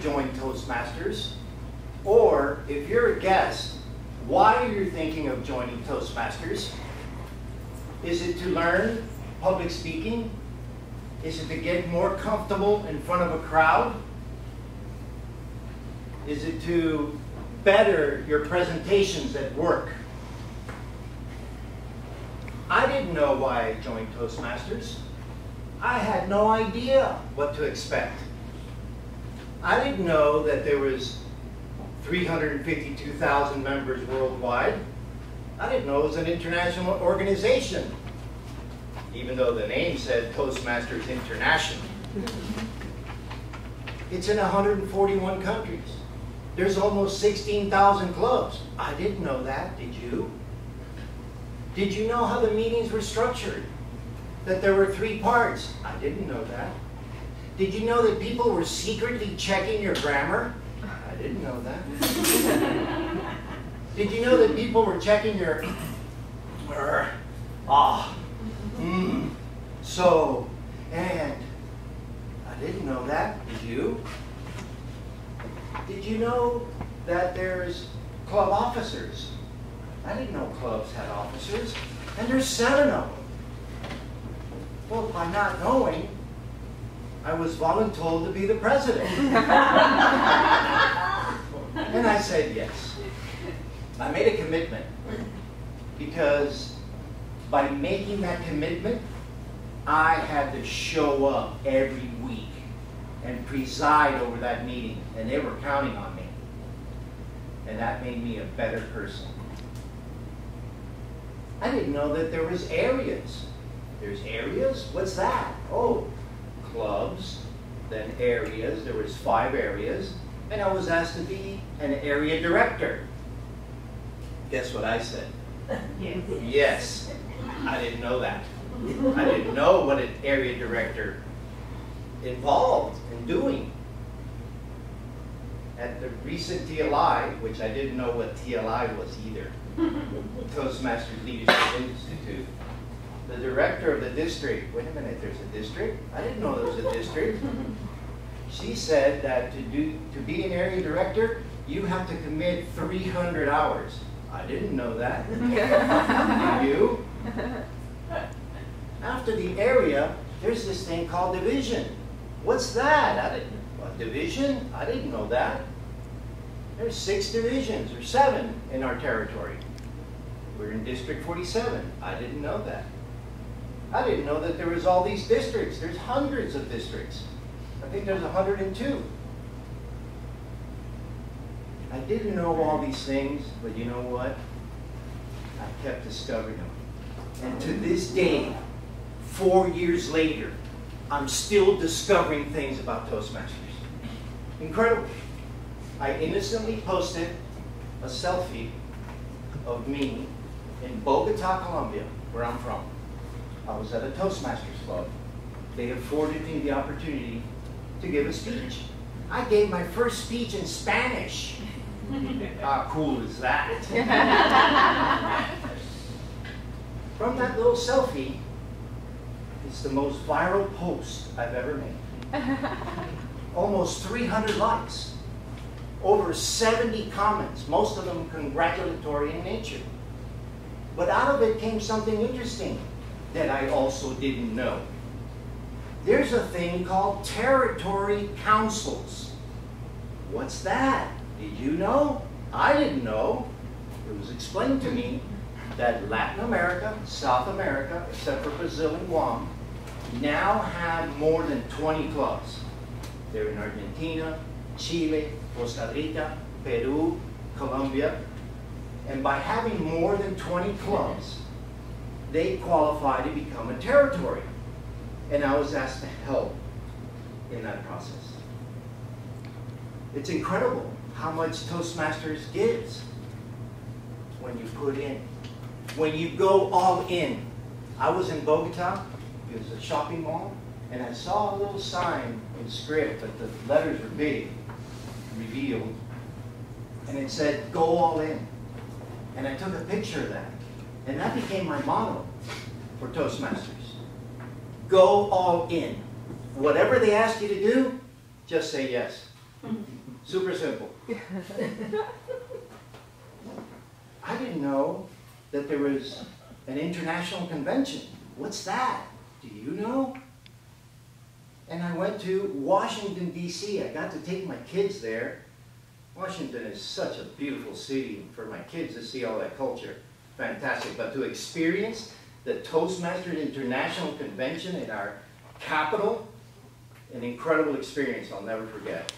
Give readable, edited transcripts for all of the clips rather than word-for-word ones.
join Toastmasters, or if you're a guest, why are you thinking of joining Toastmasters? Is it to learn public speaking? Is it to get more comfortable in front of a crowd? Is it to better your presentations at work? I didn't know why I joined Toastmasters. I had no idea what to expect. I didn't know that there was 352,000 members worldwide. I didn't know it was an international organization, even though the name said Toastmasters International. It's in 141 countries. There's almost 16,000 clubs. I didn't know that, did you? Did you know how the meetings were structured? That there were 3 parts? I didn't know that. Did you know that people were secretly checking your grammar? I didn't know that. Did you know that people were checking your so, and? I didn't know that. Did you? Did you know that there's club officers? I didn't know clubs had officers, and there's 7 of them. Well, by not knowing, I was voluntold to be the president. And I said yes. I made a commitment, because by making that commitment, I had to show up every week and preside over that meeting, and they were counting on me. And that made me a better person. I didn't know that there was areas. There's areas? What's that? Oh, clubs, then areas. There was 5 areas, and I was asked to be an area director. Guess what I said? Yes. Yes. I didn't know that. I didn't know what an area director involved in doing. At the recent TLI, which I didn't know what TLI was either, Toastmasters Leadership Institute, the director of the district, wait a minute, there's a district? I didn't know there was a district. She said that to be an area director, you have to commit 300 hours. I didn't know that. Did you? After the area, there's this thing called division. What's that? Division? I didn't know that. There's 6 divisions, or 7 in our territory. We're in District 47. I didn't know that. I didn't know that there was all these districts. There's hundreds of districts. I think there's 102. I didn't know all these things, but you know what? I kept discovering them. And to this day, 4 years later, I'm still discovering things about Toastmasters. Incredible. I innocently posted a selfie of me in Bogota, Colombia, where I'm from. I was at a Toastmasters club. They afforded me the opportunity to give a speech. I gave my first speech in Spanish. How cool is that? From that little selfie, it's the most viral post I've ever made. Almost 300 likes. Over 70 comments, most of them congratulatory in nature. But out of it came something interesting that I also didn't know. There's a thing called territory councils. What's that? Did you know? I didn't know. It was explained to me that Latin America, South America, except for Brazil and Guam, now have more than 20 clubs. They're in Argentina, Chile, Costa Rica, Peru, Colombia. And by having more than 20 clubs, they qualify to become a territory. And I was asked to help in that process. It's incredible how much Toastmasters gives when you put in. When you go all in. I was in Bogota, it was a shopping mall, and I saw a little sign in script, but the letters were big, revealed, and it said, "Go all in." And I took a picture of that, and that became my motto for Toastmasters. Go all in. Whatever they ask you to do, just say yes. Super simple. I didn't know that there was an international convention. What's that? Do you know? And I went to Washington, D.C. I got to take my kids there. Washington is such a beautiful city for my kids to see all that culture. Fantastic. But to experience the Toastmasters International Convention in our capital, an incredible experience I'll never forget.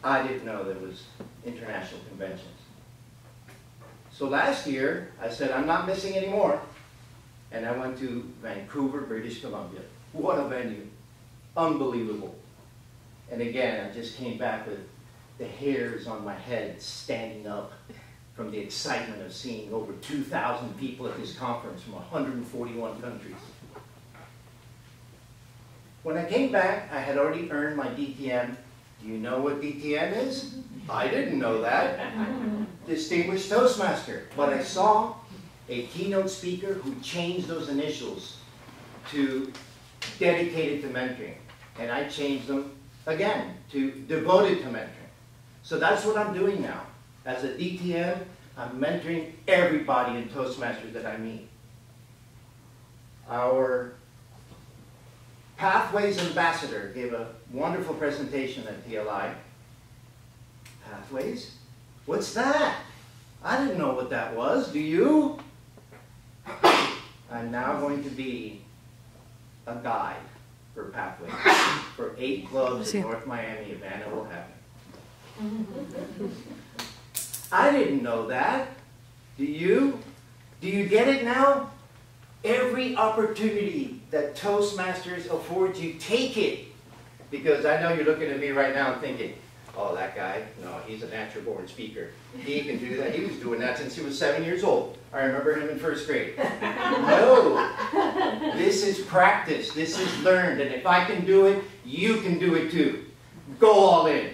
I didn't know there was international conventions. So last year, I said, I'm not missing anymore. And I went to Vancouver, British Columbia. What a venue. Unbelievable. And again, I just came back with the hairs on my head standing up from the excitement of seeing over 2,000 people at this conference from 141 countries. When I came back, I had already earned my DTM. Do you know what DTM is? I didn't know that. Distinguished Toastmaster. But I saw a keynote speaker who changed those initials to dedicated to mentoring. And I changed them again to devoted to mentoring. So that's what I'm doing now. As a DTM, I'm mentoring everybody in Toastmasters that I meet. Our Pathways ambassador gave a wonderful presentation at TLI. Pathways? What's that? I didn't know what that was. Do you? I'm now going to be a guide for Pathways for 8 clubs in North Miami. Event will happen. I didn't know that. Do you? Do you get it now? Every opportunity that Toastmasters affords you, take it. Because I know you're looking at me right now and thinking, oh, that guy, no, he's a natural born speaker. He can do that. He was doing that since he was 7 years old. I remember him in 1st grade. No. This is practice. This is learned. And if I can do it, you can do it too. Go all in.